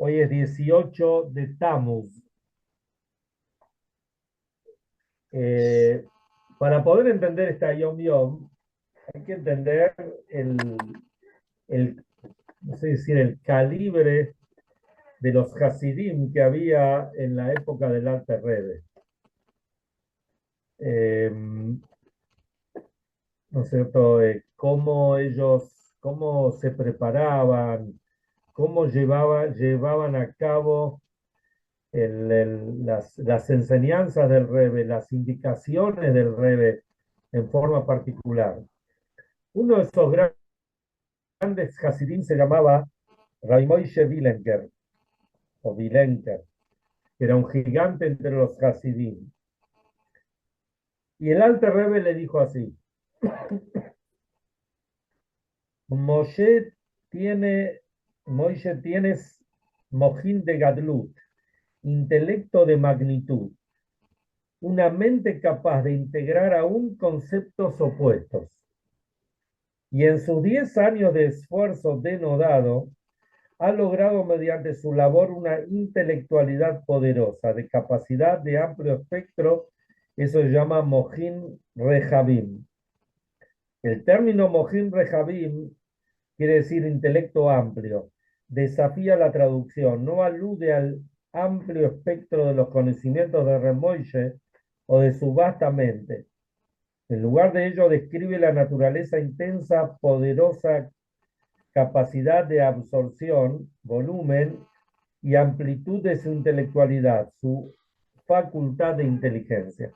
Hoy es 18 de Tammuz. Eh, para poder entender esta Yom Yom, hay que entender el, el, no sé decir, el calibre de los Hasidim que había en la época del Alter Rebbe. ¿No es cierto? Cómo se preparaban, cómo llevaban a cabo las enseñanzas del Rebbe, las indicaciones del Rebbe en forma particular. Uno de esos grandes Hasidim se llamaba Rabbi Moshe Vilenker, o Vilenker, que era un gigante entre los Hasidim. Y el Alter Rebbe le dijo así: Moshe tiene, Moshe tienes mojín de Gadlut, intelecto de magnitud, una mente capaz de integrar aún conceptos opuestos. Y en sus 10 años de esfuerzo denodado, ha logrado mediante su labor una intelectualidad poderosa, de capacidad de amplio espectro. Eso se llama Mohin Rehabim. El término Mohin Rehabim quiere decir intelecto amplio. Desafía la traducción, no alude al amplio espectro de los conocimientos de Remoishe o de su vasta mente. En lugar de ello, describe la naturaleza intensa, poderosa capacidad de absorción, volumen y amplitud de su intelectualidad, su facultad de inteligencia.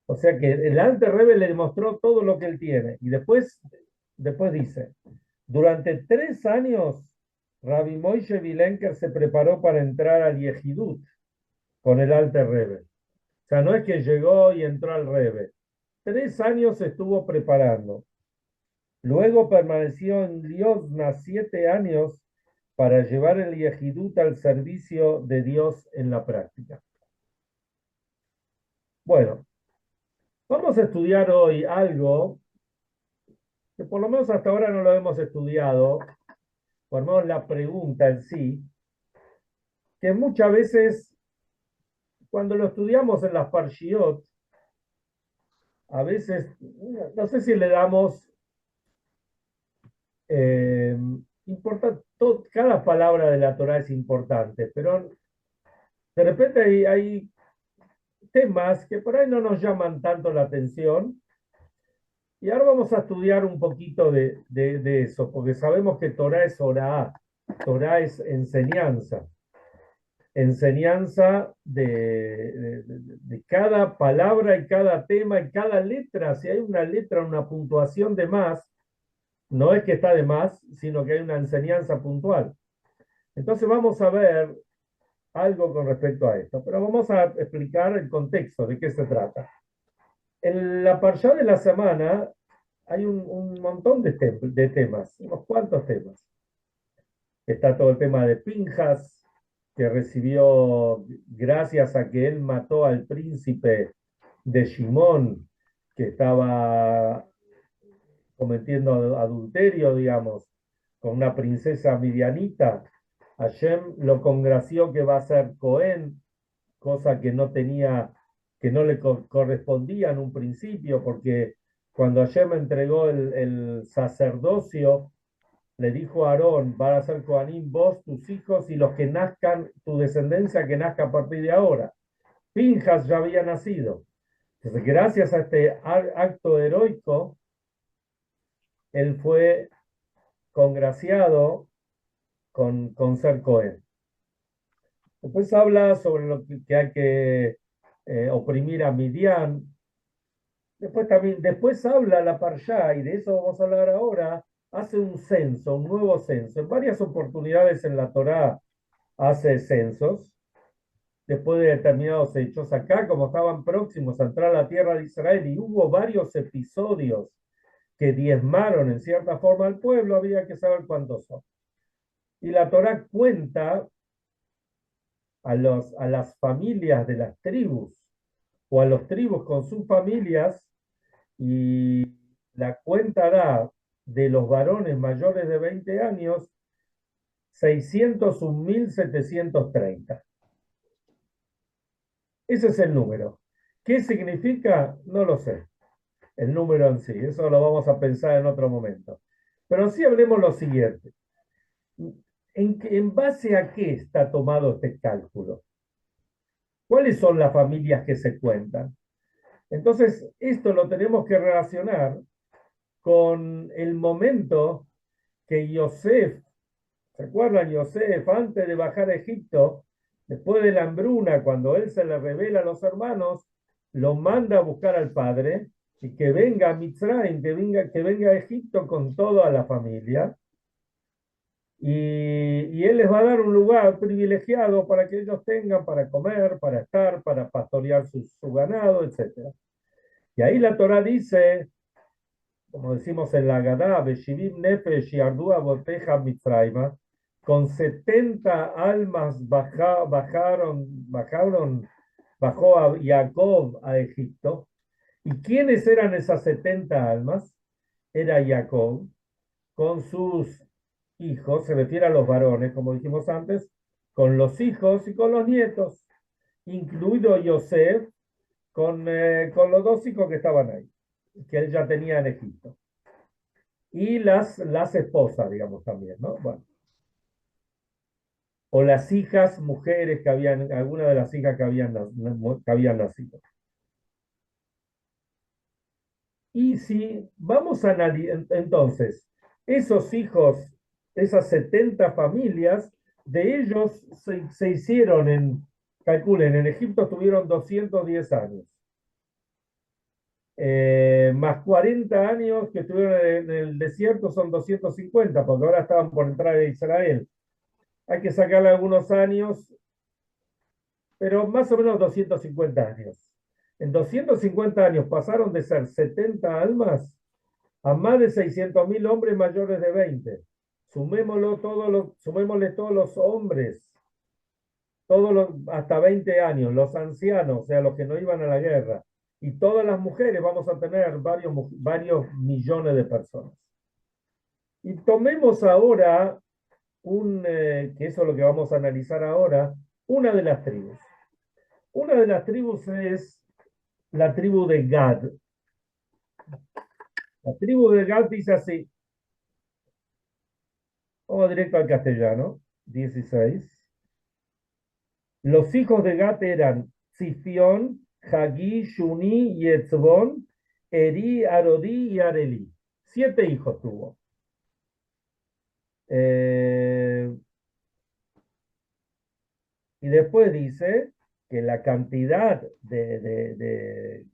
O sea que el Alter Rebbe le demostró todo lo que él tiene. Y después dice, durante 3 años, Rabbi Moshe Vilenker se preparó para entrar al Yehidut con el Alter Rebbe. O sea, no es que llegó y entró al Rebbe. 3 años se estuvo preparando. Luego permaneció en Liozna 7 años para llevar el Yehidut al servicio de Dios en la práctica. Bueno, vamos a estudiar hoy algo que por lo menos hasta ahora no lo hemos estudiado, por lo menos la pregunta en sí, que muchas veces cuando lo estudiamos en las Parshiot, a veces, no sé si le damos eh, cada palabra de la Torah es importante, pero de repente hay temas que por ahí no nos llaman tanto la atención. Y ahora vamos a estudiar un poquito de eso, porque sabemos que Torah es Orah, Torah es enseñanza, enseñanza de cada palabra y cada tema y cada letra. Si hay una letra, una puntuación de más, no es que está de más, sino que hay una enseñanza puntual. Entonces vamos a ver algo con respecto a esto, pero vamos a explicar el contexto de qué se trata. En la parshá de la semana hay un montón de temas, unos cuantos temas. Está todo el tema de Pinjas, que recibió gracias a que él mató al príncipe de Shimón, que estaba cometiendo adulterio, digamos, con una princesa midianita. Hashem lo congració que va a ser Cohen, cosa que no tenía, que no le correspondía en un principio, porque cuando Hashem entregó el sacerdocio, le dijo a Aarón: van a ser Coanim vos, tus hijos y los que nazcan, tu descendencia que nazca a partir de ahora. Pinjas ya había nacido. Entonces, gracias a este acto heroico, él fue congraciado con ser Cohen. Después habla sobre lo que hay que oprimir a Midian. Después habla la Parshá, y de eso vamos a hablar ahora, hace un censo, un nuevo censo. En varias oportunidades en la Torá hace censos, después de determinados hechos. Acá, como estaban próximos a entrar a la tierra de Israel y hubo varios episodios que diezmaron en cierta forma al pueblo, había que saber cuántos son. Y la Torá cuenta a las familias de las tribus, o a los tribus con sus familias, y la cuenta da de los varones mayores de 20 años 601.730. Ese es el número. ¿Qué significa? No lo sé, el número en sí. Eso lo vamos a pensar en otro momento. Pero sí hablemos lo siguiente. ¿En base a qué está tomado este cálculo? ¿Cuáles son las familias que se cuentan? Entonces, esto lo tenemos que relacionar con el momento que Yosef, ¿se acuerdan? Yosef, antes de bajar a Egipto, después de la hambruna, cuando él se le revela a los hermanos, lo manda a buscar al padre y que venga a Mitzrayim, que venga a Egipto con toda la familia. Y él les va a dar un lugar privilegiado para que ellos tengan para comer, para estar, para pastorear su ganado, etc. Y ahí la Torah dice, como decimos en la Gadá, Beshivim Nefesh Yardu Aboteja Mitzrayma, con 70 almas bajó a Jacob a Egipto. ¿Y quiénes eran esas 70 almas? Era Jacob con sus hijos, se refiere a los varones, como dijimos antes, con los hijos y con los nietos, incluido Yosef, con los dos hijos que estaban ahí, que él ya tenía en Egipto. Y las esposas, digamos, también, ¿no? Bueno. O las hijas, mujeres que habían, algunas de las hijas que habían nacido. Y si vamos a analizar, entonces, esos hijos, esas 70 familias, de ellos se hicieron calculen, en Egipto tuvieron 210 años. Más 40 años que estuvieron en el desierto son 250, porque ahora estaban por entrar a Israel. Hay que sacarle algunos años, pero más o menos 250 años. En 250 años pasaron de ser 70 almas a más de 600.000 hombres mayores de 20. Sumémosle todos los hombres, hasta 20 años, los ancianos, o sea, los que no iban a la guerra, y todas las mujeres, vamos a tener varios millones de personas. Y tomemos ahora que eso es lo que vamos a analizar ahora, una de las tribus. Una de las tribus es la tribu de Gad. La tribu de Gad dice así, vamos directo al castellano, 16. Los hijos de Gad eran Zifión, Hagí, Shuni y Etzbón, Eri, Arodí y Arelí. 7 hijos tuvo. Y después dice que la cantidad que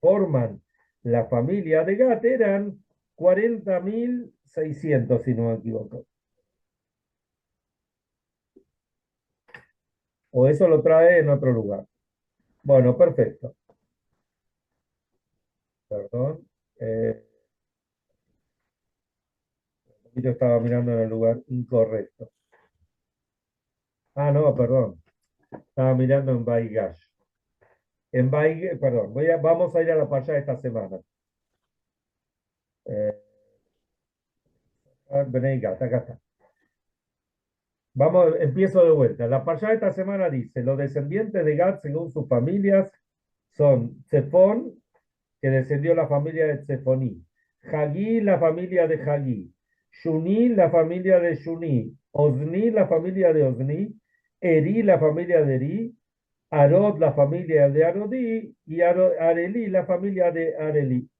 forman la familia de Gad eran 40.600, si no me equivoco. O eso lo trae en otro lugar. Bueno, perfecto. Perdón. Yo estaba mirando en el lugar incorrecto. Ah, no, perdón. Estaba mirando en Baigash. Perdón, vamos a ir a la parasha de esta semana. Benei Gad, acá está. Empiezo de vuelta. La parasha de esta semana dice, los descendientes de Gad, según sus familias, son Tsefón, que descendió la familia de Tsefoní, Hagí, la familia de Hagí, Shuni, la familia de Shuni, Ozni, la familia de Ozni, Eri, la familia de Eri, Arod, la familia de Arodí, y Arelí, la familia de Arelí.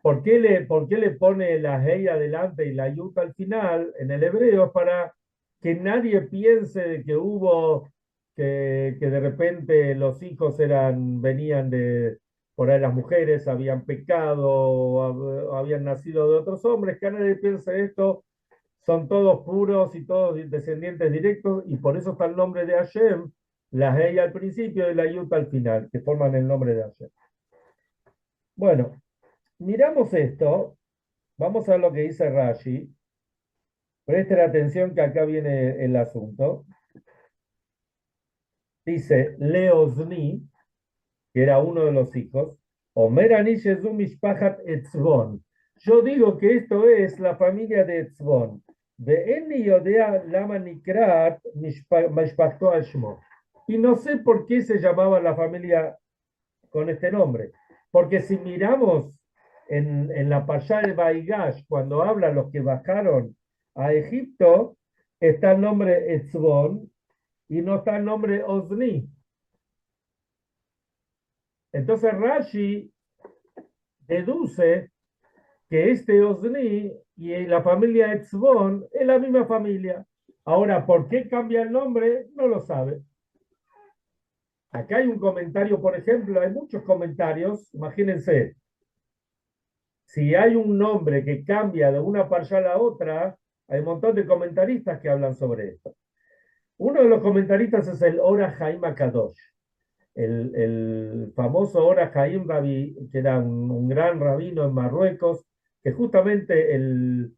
¿Por qué le pone la Hei adelante y la Yud al final en el hebreo? Es para que nadie piense de que que de repente los hijos venían por ahí las mujeres habían pecado o habían nacido de otros hombres, que nadie piense esto, son todos puros y todos descendientes directos, y por eso está el nombre de Hashem, la Hei al principio y la Yud al final, que forman el nombre de Hashem. Bueno, miramos esto, vamos a ver lo que dice Rashi. Presten atención que acá viene el asunto. Dice Leozni, que era uno de los hijos, Omer ani shezu mishpachat Etzbon. Yo digo que esto es la familia de Etzbon. ואיני יודע למה נקראת משפחתו על שמו. Y no sé por qué se llamaba la familia con este nombre. Porque si miramos en la Parashá de Baigash, cuando habla los que bajaron a Egipto, está el nombre Etzbón y no está el nombre Ozni. Entonces Rashi deduce que este Ozni y la familia Etzbón es la misma familia. Ahora, ¿por qué cambia el nombre? No lo sabe. Acá hay un comentario, por ejemplo, hay muchos comentarios, imagínense, si hay un nombre que cambia de una parasha a la otra, hay un montón de comentaristas que hablan sobre esto. Uno de los comentaristas es el Ora Haim Akadosh, el famoso Ora Haim Rabbi, que era un gran rabino en Marruecos, que justamente el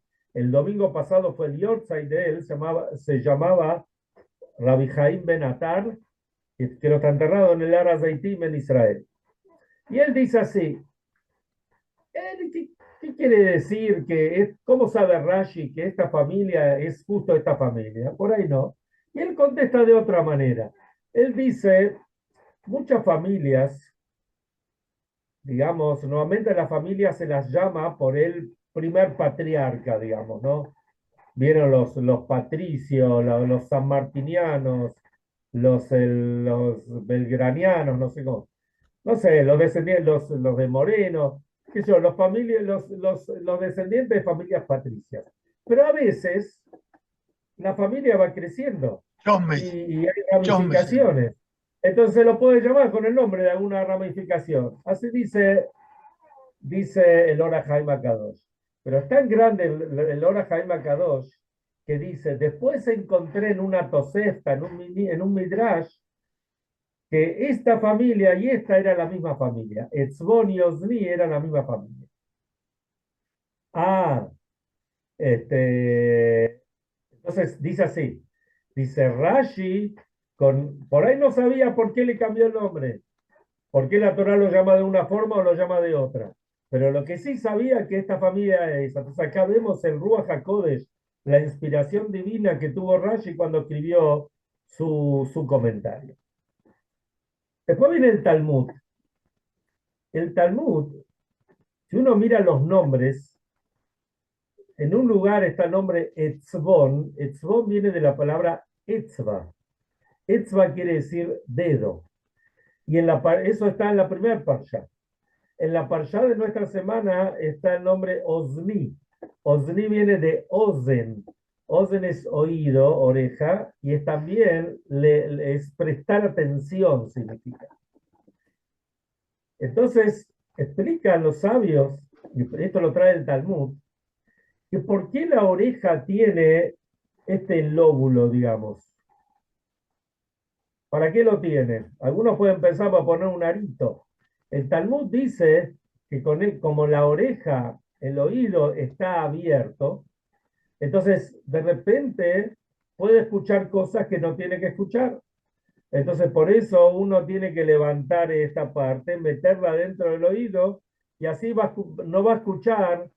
domingo pasado fue el Yortzeit de él, se llamaba Rabbi Haim Ben Atar, que lo está enterrado en el Har Hazeitim en Israel. Y él dice así, ¿qué quiere decir? ¿Cómo sabe Rashi que esta familia es justo esta familia? Por ahí no. Y él contesta de otra manera. Él dice, muchas familias, digamos, normalmente las familias se las llama por el primer patriarca, digamos, ¿no? Vieron los patricios, los sanmartinianos, los belgranianos, no sé cómo. No sé, los descendientes, los de Moreno, qué sé yo, los descendientes de familias patricias. Pero a veces la familia va creciendo y hay ramificaciones. Entonces se lo puede llamar con el nombre de alguna ramificación. Así dice el Ora Haim Akadosh. Pero es tan grande el Ora Haim Akadosh que dice, después encontré en una tosefta, en un midrash, que esta familia y esta era la misma familia. Etzbón y Ozni eran la misma familia. Ah, entonces dice así, dice Rashi, por ahí no sabía por qué le cambió el nombre, por qué la Torah lo llama de una forma o lo llama de otra. Pero lo que sí sabía que esta familia es, entonces acá vemos el Ruach HaKodesh, la inspiración divina que tuvo Rashi cuando escribió su comentario. Después viene el Talmud. El Talmud, si uno mira los nombres, en un lugar está el nombre Etzbón. Etzbón viene de la palabra Etzba. Etzba quiere decir dedo. Y eso está en la primera parsha. En la parsha de nuestra semana está el nombre Ozni. Ozni viene de Ozen. Ozen es oído, oreja, y es también es prestar atención, significa. Entonces, explican los sabios, y esto lo trae el Talmud, que por qué la oreja tiene este lóbulo, digamos. ¿Para qué lo tiene? Algunos pueden pensar para poner un arito. El Talmud dice que como la oreja, el oído está abierto, entonces de repente puede escuchar cosas que no tiene que escuchar. Entonces por eso uno tiene que levantar esta parte, meterla dentro del oído y así no va a escuchar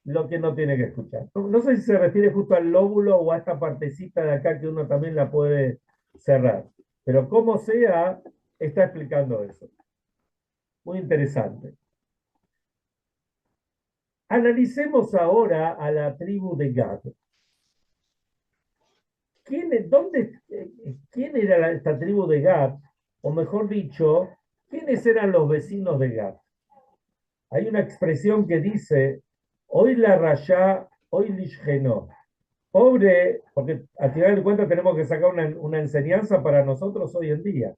lo que no tiene que escuchar. No sé si se refiere justo al lóbulo o a esta partecita de acá que uno también la puede cerrar. Pero como sea, está explicando eso. Muy interesante. Analicemos ahora a la tribu de Gad. ¿Quién era esta tribu de Gad? O mejor dicho, ¿quiénes eran los vecinos de Gad? Hay una expresión que dice, hoy la rayá, hoy lishgenó. Pobre, porque al final de cuentas tenemos que sacar una enseñanza para nosotros hoy en día.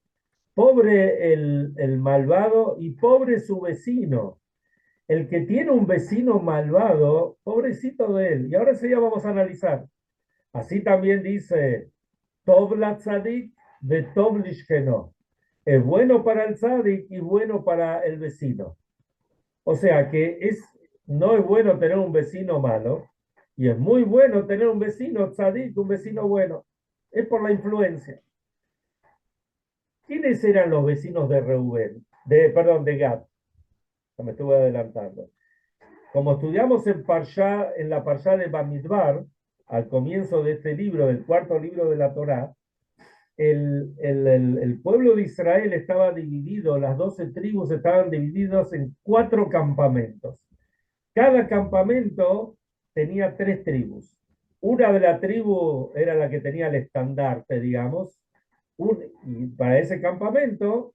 Pobre el malvado y pobre su vecino. El que tiene un vecino malvado, pobrecito de él. Y ahora sí ya vamos a analizar. Así también dice, Tov la tzadik de Tov lishkenó. Es bueno para el tzadik y bueno para el vecino. O sea que no es bueno tener un vecino malo, y es muy bueno tener un vecino tzadik, un vecino bueno. Es por la influencia. ¿Quiénes eran los vecinos de Reubén? De Gad. Me estuve adelantando. Como estudiamos en la Parshá de Bamidbar, al comienzo de este libro, del cuarto libro de la Torá, el pueblo de Israel estaba dividido, las 12 tribus estaban divididos en 4 campamentos. Cada campamento tenía 3 tribus. Una de la tribu era la que tenía el estandarte, digamos, y para ese campamento,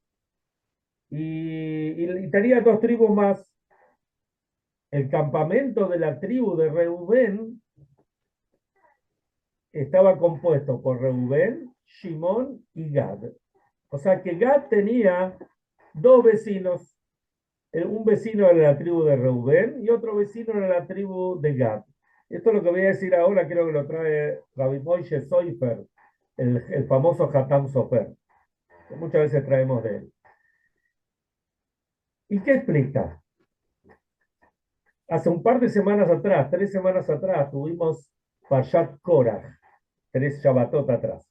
y tenía 2 tribus más. El campamento de la tribu de Reubén estaba compuesto por Reubén, Shimón y Gad. O sea que Gad tenía 2 vecinos. Un vecino era la tribu de Reubén y otro vecino era la tribu de Gad. Esto es lo que voy a decir ahora, creo que lo trae Rabbi Moshe Soifer, el famoso Hatam Sofer, que muchas veces traemos de él. ¿Y qué explica? Hace un par de semanas atrás, 3 semanas atrás, tuvimos Parshat Korah, 3 Shabbatot atrás.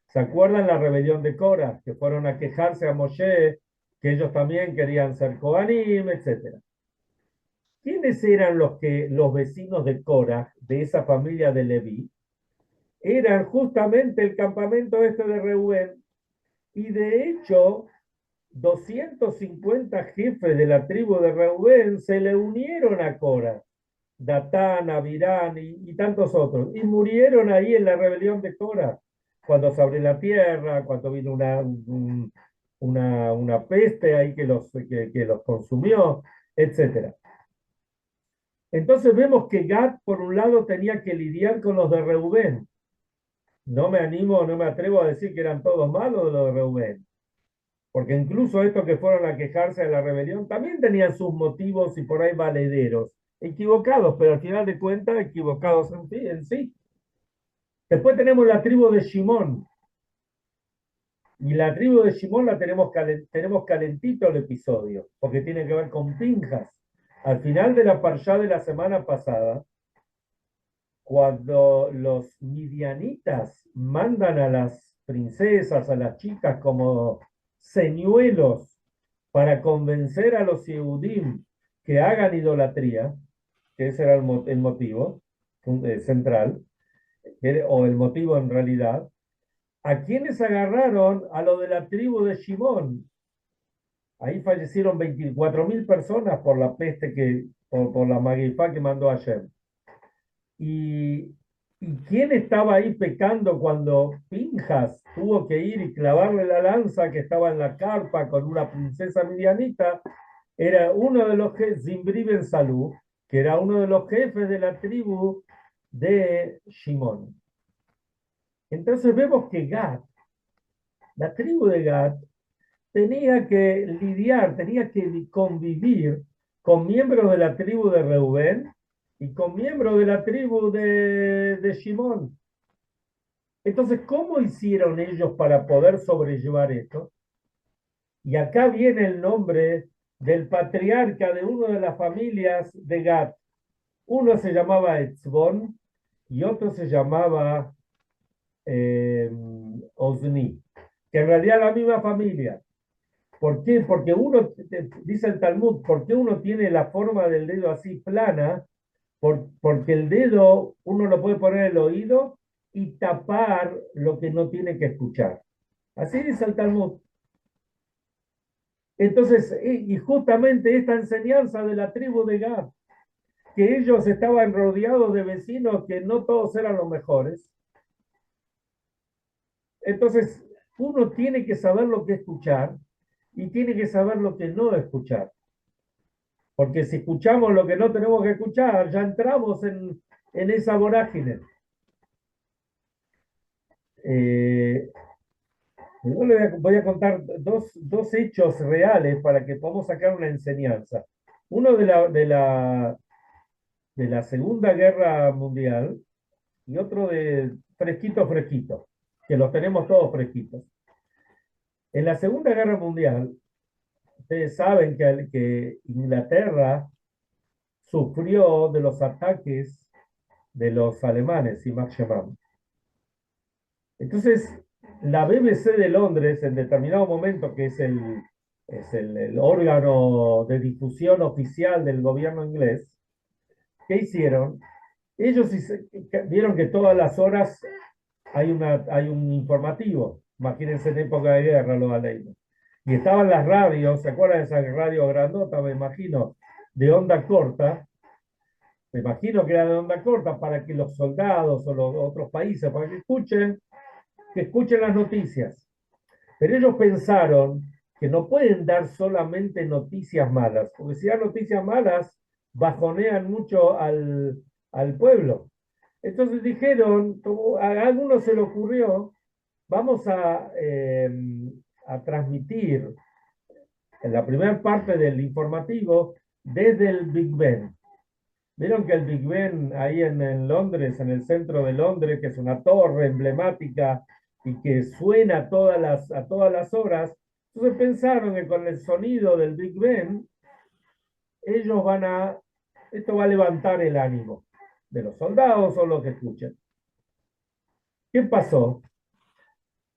¿Se acuerdan la rebelión de Korah? Que fueron a quejarse a Moshe, que ellos también querían ser Kohanim, etc. ¿Quiénes eran los vecinos de Korah, de esa familia de Leví? Eran justamente el campamento este de Reubén. Y de hecho, 250 jefes de la tribu de Reubén se le unieron a Korah. Datán, Abirán y tantos otros. Y murieron ahí en la rebelión de Korah. Cuando se abrió la tierra, cuando vino una peste ahí que los consumió, etc. Entonces vemos que Gad, por un lado, tenía que lidiar con los de Reubén. No me atrevo a decir que eran todos malos los de Reubén, porque incluso estos que fueron a quejarse de la rebelión también tenían sus motivos y por ahí valederos, equivocados, pero al final de cuentas equivocados en sí. Después tenemos la tribu de Shimón, y la tribu de Shimón la tenemos calentito el episodio, porque tiene que ver con Pinjas. Al final de la parshá de la semana pasada, cuando los midianitas mandan a las princesas, a las chicas como señuelos para convencer a los Yehudim que hagan idolatría, que ese era el motivo central, o el motivo en realidad, ¿a quiénes agarraron? A lo de la tribu de Shimón. Ahí fallecieron 24.000 personas por la peste por la Magifá que mandó Hashem. ¿Y quién estaba ahí pecando cuando Pinjas tuvo que ir y clavarle la lanza que estaba en la carpa con una princesa midianita? Era uno de los jefes, Zimbri Ben Salú, que era uno de los jefes de la tribu de Shimón. Entonces vemos que Gad, la tribu de Gad, tenía que lidiar, tenía que convivir con miembros de la tribu de Reubén y con miembros de la tribu de Shimón. Entonces, ¿cómo hicieron ellos para poder sobrellevar esto? Y acá viene el nombre del patriarca de una de las familias de Gad. Uno se llamaba Etzbón y otro se llamaba Ozni, que en realidad es la misma familia. ¿Por qué? Porque uno, dice el Talmud, porque uno tiene la forma del dedo así plana, porque el dedo uno lo puede poner en el oído y tapar lo que no tiene que escuchar. Así dice el Talmud. Entonces, y justamente esta enseñanza de la tribu de Gad, que ellos estaban rodeados de vecinos que no todos eran los mejores. Entonces, uno tiene que saber lo que escuchar y tiene que saber lo que no escuchar. Porque si escuchamos lo que no tenemos que escuchar, ya entramos en esa vorágine. Yo le voy a contar dos hechos reales para que podamos sacar una enseñanza. Uno de la Segunda Guerra Mundial y otro de fresquito, que los tenemos todos fresquitos. En la Segunda Guerra Mundial, ustedes saben que Inglaterra sufrió de los ataques de los alemanes y Max Schumann. Entonces, la BBC de Londres, en determinado momento, que es el órgano de difusión oficial del gobierno inglés, ¿qué hicieron? Ellos vieron que todas las horas hay un informativo. Imagínense en época de guerra los alemanes. Y estaban las radios, ¿se acuerdan de esas radios grandotas, me imagino, de onda corta? Me imagino que era de onda corta para que los soldados o los otros países, para que escuchen las noticias. Pero ellos pensaron que no pueden dar solamente noticias malas, porque si dan noticias malas, bajonean mucho al pueblo. Entonces dijeron, como a algunos se le ocurrió, vamos a transmitir en la primera parte del informativo desde el Big Ben. Vieron que el Big Ben ahí en Londres, en el centro de Londres, que es una torre emblemática y que suena a todas las horas. Entonces pensaron que con el sonido del Big Ben, ellos esto va a levantar el ánimo de los soldados o los que escuchen. ¿Qué pasó?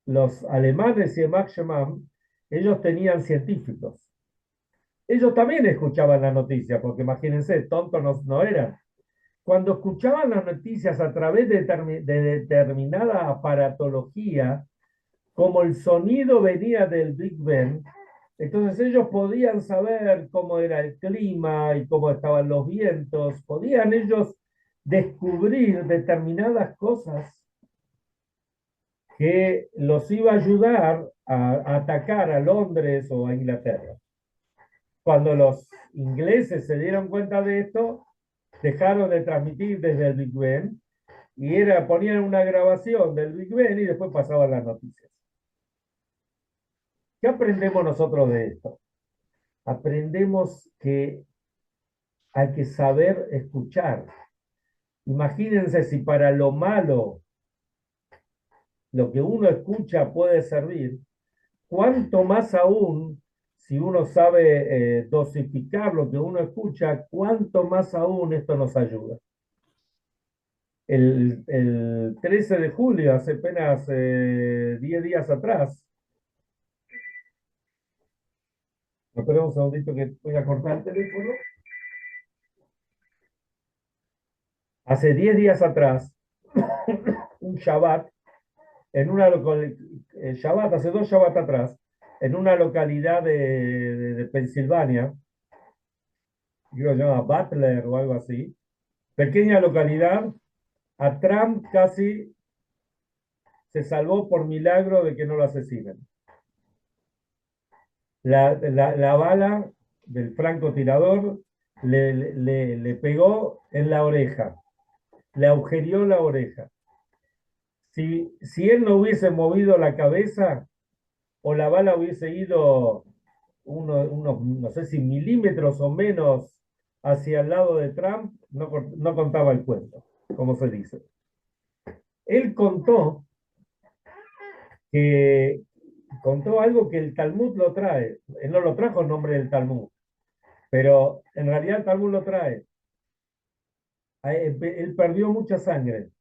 Los alemanes y el Max Schamann, ellos tenían científicos. Ellos también escuchaban la noticia, porque imagínense, tontos no eran. Cuando escuchaban las noticias a través de determinada aparatología, como el sonido venía del Big Ben, entonces ellos podían saber cómo era el clima y cómo estaban los vientos, podían ellos descubrir determinadas cosas que los iba a ayudar a atacar a Londres o a Inglaterra. Cuando los ingleses se dieron cuenta de esto, dejaron de transmitir desde el Big Ben y ponían una grabación del Big Ben y después pasaban las noticias. ¿Qué aprendemos nosotros de esto? Aprendemos que hay que saber escuchar. Imagínense si para lo malo lo que uno escucha puede servir, cuánto más aún si uno sabe dosificar lo que uno escucha, cuánto más aún esto nos ayuda. El 13 de julio, hace apenas 10 días atrás, espera un segundito que voy a cortar el teléfono. Hace 10 días atrás, un Shabbat, Shabbat, hace 2 Shabbat atrás, en una localidad de Pensilvania, creo que se llama Butler o algo así, pequeña localidad, a Trump casi se salvó por milagro de que no lo asesinen. La bala del francotirador le pegó en la oreja, le agujereó la oreja. Si él no hubiese movido la cabeza o la bala hubiese ido unos, no sé si milímetros o menos hacia el lado de Trump, no contaba el cuento, como se dice. Él contó algo que el Talmud lo trae. Él no lo trajo en nombre del Talmud, pero en realidad el Talmud lo trae. Él perdió mucha sangre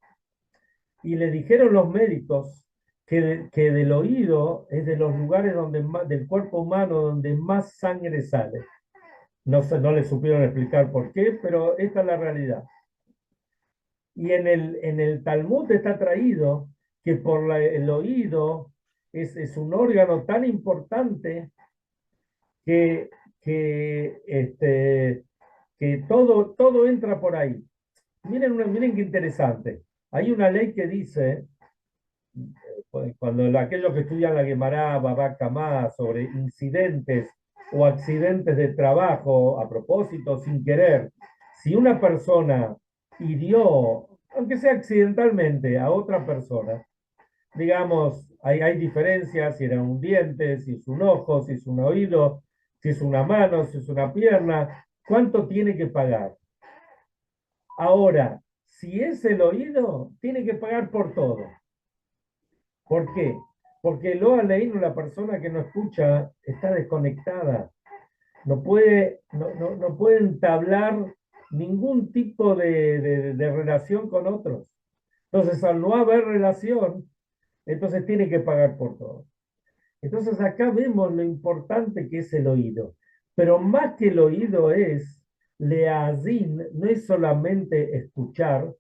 y le dijeron los médicos que del oído es de los lugares del cuerpo humano donde más sangre sale. No le supieron explicar por qué, pero esta es la realidad. Y en el Talmud está traído que por el oído es un órgano tan importante que, que todo entra por ahí. Miren qué interesante. Hay una ley que dice, cuando aquellos que estudian la Guemará, Babá Kamá, sobre incidentes o accidentes de trabajo, a propósito, sin querer, si una persona hirió, aunque sea accidentalmente, a otra persona, digamos, hay diferencias, si era un diente, si es un ojo, si es un oído, si es una mano, si es una pierna, ¿cuánto tiene que pagar? Ahora, si es el oído, tiene que pagar por todo. ¿Por qué? Porque lo ha leído una persona que no escucha, está desconectada, no puede entablar ningún tipo de relación con otros. Entonces, al no haber relación, entonces tiene que pagar por todo. Entonces, acá vemos lo importante que es el oído. Pero más que el oído leazín, no es solamente escuchar,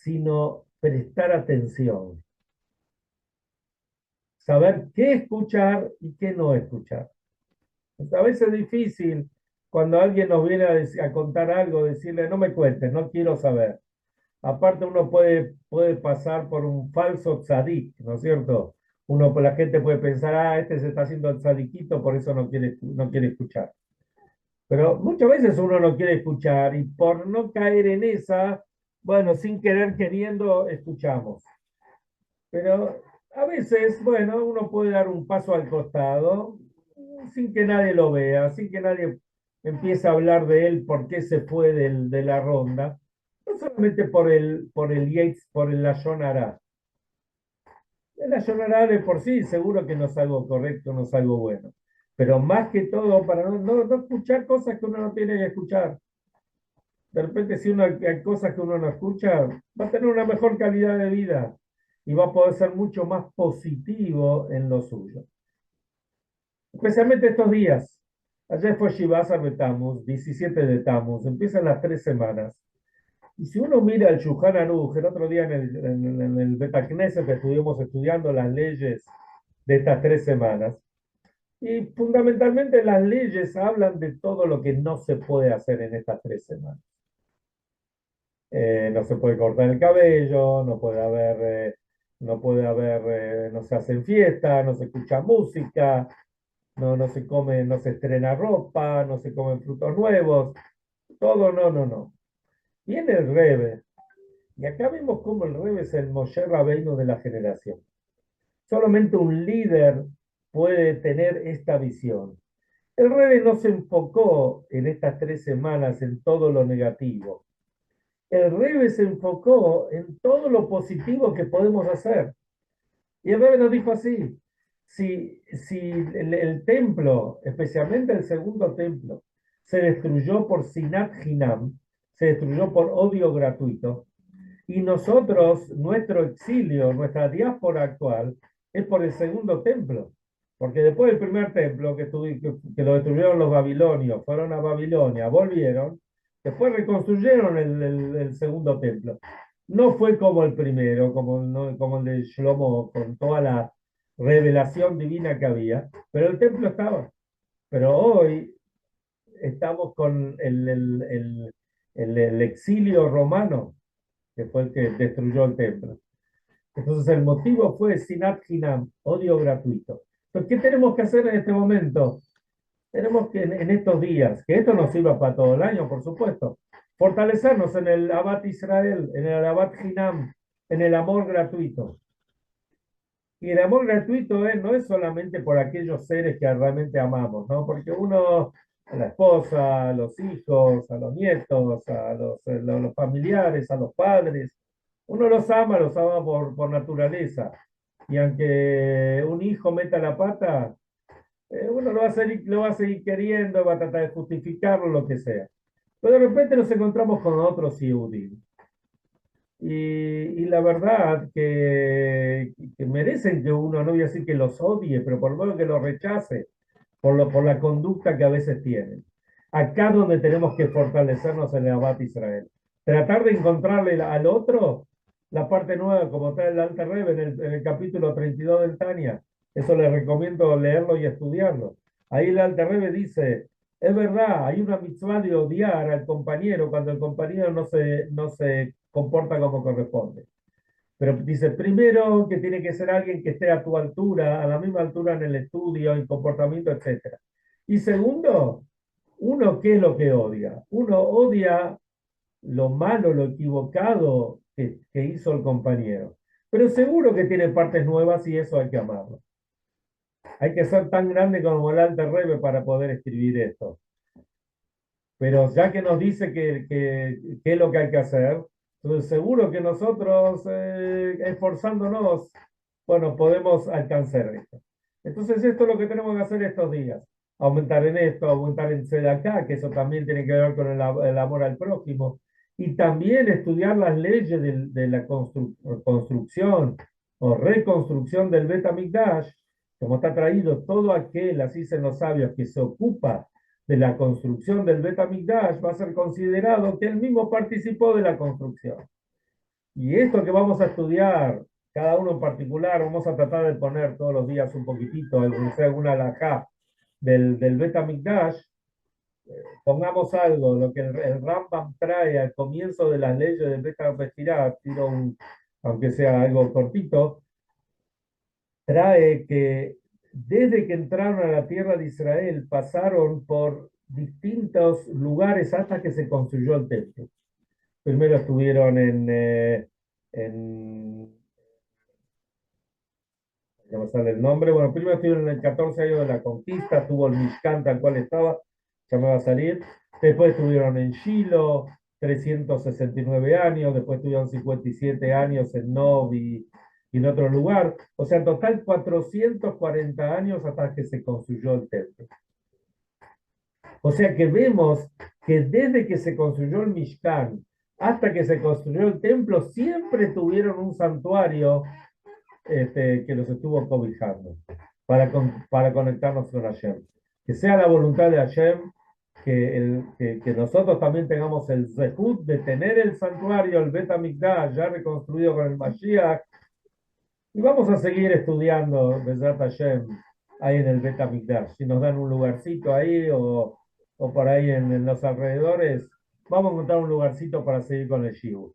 sino prestar atención, saber qué escuchar y qué no escuchar. A veces es difícil cuando alguien nos viene a contar algo, decirle, no me cuentes, no quiero saber. Aparte uno puede pasar por un falso tzadik, ¿no es cierto? La gente puede pensar, este se está haciendo el tzadiquito, por eso no quiere escuchar. Pero muchas veces uno no quiere escuchar y por no caer en esa, bueno, sin querer queriendo, escuchamos. Pero a veces, bueno, uno puede dar un paso al costado sin que nadie lo vea, sin que nadie empiece a hablar de él, por qué se fue de la ronda. No solamente por el Yates, por el Lashon Hara. El Lashon Hara de por sí seguro que no es algo correcto, no es algo bueno. Pero más que todo, para no escuchar cosas que uno no tiene que escuchar. De repente, si hay cosas que uno no escucha, va a tener una mejor calidad de vida y va a poder ser mucho más positivo en lo suyo. Especialmente estos días. Ayer fue Shivasar de Tammuz, 17 de Tammuz, empiezan las 3 semanas. Y si uno mira el Shulchan Aruch, el otro día en el Bet Knesset que estuvimos estudiando las leyes de estas 3 semanas, y fundamentalmente las leyes hablan de todo lo que no se puede hacer en estas 3 semanas. No se puede cortar el cabello, no se hacen fiestas, no se escucha música, no se come, no se estrena ropa, no se comen frutos nuevos, todo no. Viene el Rebe, y acá vemos cómo el Rebe es el Moshe Rabbeinu de la generación. Solamente un líder puede tener esta visión. El Rebe no se enfocó en estas 3 semanas en todo lo negativo. El Rebe se enfocó en todo lo positivo que podemos hacer. Y el Rebe nos dijo así, si el templo, especialmente el segundo templo, se destruyó por Sinat Hinam, se destruyó por odio gratuito, y nosotros, nuestro exilio, nuestra diáspora actual, es por el segundo templo. Porque después del primer templo que lo destruyeron los babilonios, fueron a Babilonia, volvieron, después reconstruyeron el segundo templo. No fue como el primero, como el de Shlomo, con toda la revelación divina que había, pero el templo estaba. Pero hoy estamos con el exilio romano, que fue el que destruyó el templo. Entonces el motivo fue Sinat Hinam, odio gratuito. Entonces, ¿qué tenemos que hacer en este momento? Tenemos que en estos días, que esto nos sirva para todo el año, por supuesto, fortalecernos en el Abat Israel, en el Abat Hinam, en el amor gratuito. Y el amor gratuito no es solamente por aquellos seres que realmente amamos, ¿no? Porque uno, a la esposa, a los hijos, a los nietos, a los familiares, a los padres, uno los ama por naturaleza. Y aunque un hijo meta la pata, uno lo va a seguir queriendo, va a tratar de justificarlo, lo que sea. Pero de repente nos encontramos con otros Yehudim. Y la verdad que merecen que uno, no voy a decir que los odie, pero por lo menos que los rechace por la conducta que a veces tienen. Acá donde tenemos que fortalecernos en el Abad Israel. Tratar de encontrarle al otro la parte nueva, como trae el Alter Rebbe en el capítulo 32 del Tania. Eso les recomiendo leerlo y estudiarlo. Ahí el Alter Rebbe dice, es verdad, hay una mitzvah de odiar al compañero cuando el compañero no se comporta como corresponde. Pero dice, primero que tiene que ser alguien que esté a tu altura, a la misma altura en el estudio, en comportamiento, etc. Y segundo, uno, ¿qué es lo que odia? Uno odia lo malo, lo equivocado que hizo el compañero. Pero seguro que tiene partes nuevas y eso hay que amarlo. Hay que ser tan grande como el Alter Rebbe para poder escribir esto. Pero ya que nos dice qué es lo que hay que hacer, entonces seguro que nosotros, esforzándonos, bueno, podemos alcanzar esto. Entonces esto es lo que tenemos que hacer estos días. Aumentar en esto, aumentar en acá, que eso también tiene que ver con el amor al prójimo. Y también estudiar las leyes de la construcción o reconstrucción del Bet HaMikdash, como está traído todo aquel, así dicen los sabios, que se ocupa de la construcción del Bet HaMikdash, va a ser considerado que él mismo participó de la construcción. Y esto que vamos a estudiar, cada uno en particular, vamos a tratar de poner todos los días un poquitito, aunque sea alguna alajá del Bet HaMikdash, pongamos algo, lo que el Rambam trae al comienzo de las leyes del Bet HaMikdash, tiro aunque sea algo cortito, trae que desde que entraron a la tierra de Israel pasaron por distintos lugares hasta que se construyó el templo. Primero estuvieron en no me sale el nombre. Bueno, primero estuvieron en el 14 años de la conquista, tuvo el Mishkan tal cual estaba, ya me va a salir. Después estuvieron en Shiloh, 369 años, después estuvieron 57 años en Nob y en otro lugar. O sea, en total 440 años hasta que se construyó el templo. O sea que vemos que desde que se construyó el Mishkan hasta que se construyó el templo, siempre tuvieron un santuario que los estuvo cobijando para conectarnos con Hashem. Que sea la voluntad de Hashem que nosotros también tengamos el zehut de tener el santuario, el Bet HaMikdash, ya reconstruido con el Mashiach, y vamos a seguir estudiando Bezrat Hashem ahí en el Bet HaMikdash. Si nos dan un lugarcito ahí o por ahí en los alrededores, vamos a encontrar un lugarcito para seguir con el Shivu.